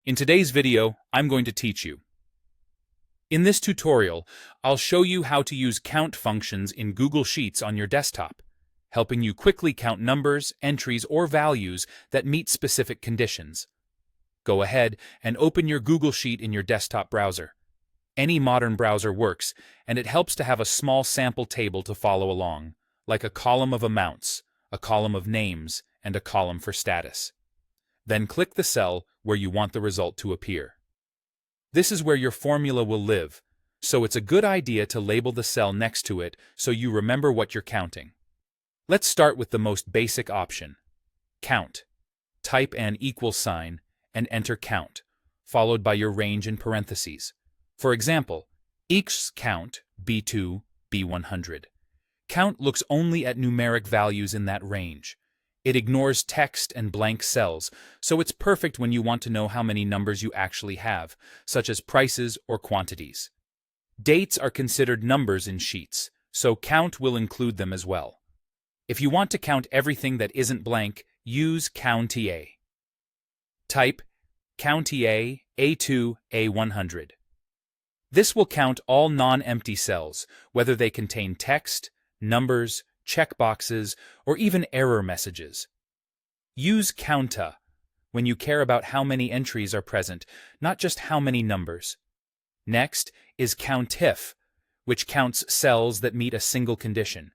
In today's video, I'm going to teach you. In this tutorial, I'll show you how to use count functions in Google Sheets on your desktop, helping you quickly count numbers, entries, or values that meet specific conditions. Go ahead and open your Google Sheet in your desktop browser. Any modern browser works, and it helps to have a small sample table to follow along, like a column of amounts, a column of names, and a column for status. Then click the cell where you want the result to appear. This is where your formula will live, so it's a good idea to label the cell next to it so you remember what you're counting. Let's start with the most basic option, count. Type an equal sign and enter count, followed by your range in parentheses. For example, each count B2, B100. Count looks only at numeric values in that range. It ignores text and blank cells, so it's perfect when you want to know how many numbers you actually have, such as prices or quantities. Dates are considered numbers in Sheets, so count will include them as well. If you want to count everything that isn't blank, use COUNTA. Type COUNTA A2 A100. This will count all non-empty cells, whether they contain text, numbers, checkboxes, or even error messages. Use COUNTA when you care about how many entries are present, not just how many numbers. Next is COUNTIF, which counts cells that meet a single condition.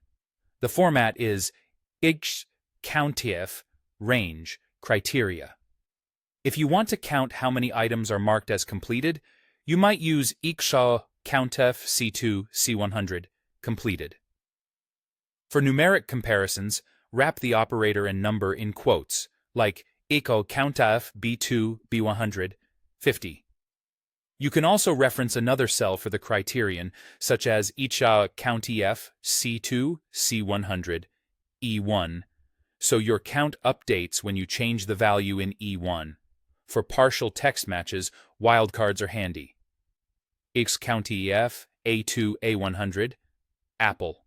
The format is IX COUNTIF range criteria. If you want to count how many items are marked as completed, you might use IXA COUNTIF C2 C100 completed. For numeric comparisons, wrap the operator and number in quotes, like echo COUNTIF B2 B100 50. You can also reference another cell for the criterion, such as IXA COUNTIF C2 C100 E1, so your count updates when you change the value in E1. For partial text matches, wildcards are handy. X COUNTIF A2 A100 Apple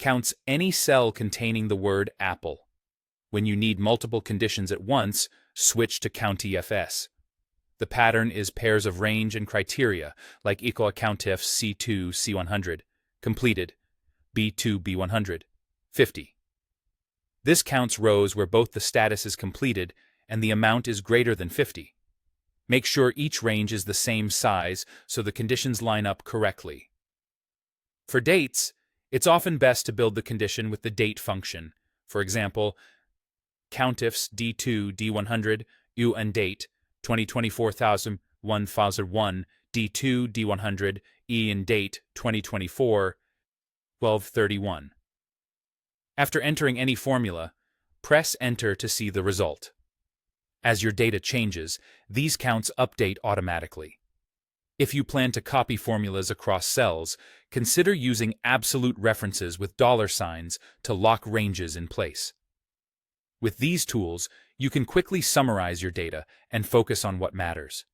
counts any cell containing the word apple. When you need multiple conditions at once, switch to COUNTIFS. The pattern is pairs of range and criteria, like equal COUNTIF C2 C100, completed, B2 B100, 50. This counts rows where both the status is completed and the amount is greater than 50. Make sure each range is the same size so the conditions line up correctly. For dates, it's often best to build the condition with the date function. For example, COUNTIFs D2 D100 U and date 2024,001 Phasor 1 D2 D100 E and date 2024 1231. After entering any formula, press Enter to see the result. As your data changes, these counts update automatically. If you plan to copy formulas across cells, consider using absolute references with $signs to lock ranges in place. With these tools, you can quickly summarize your data and focus on what matters.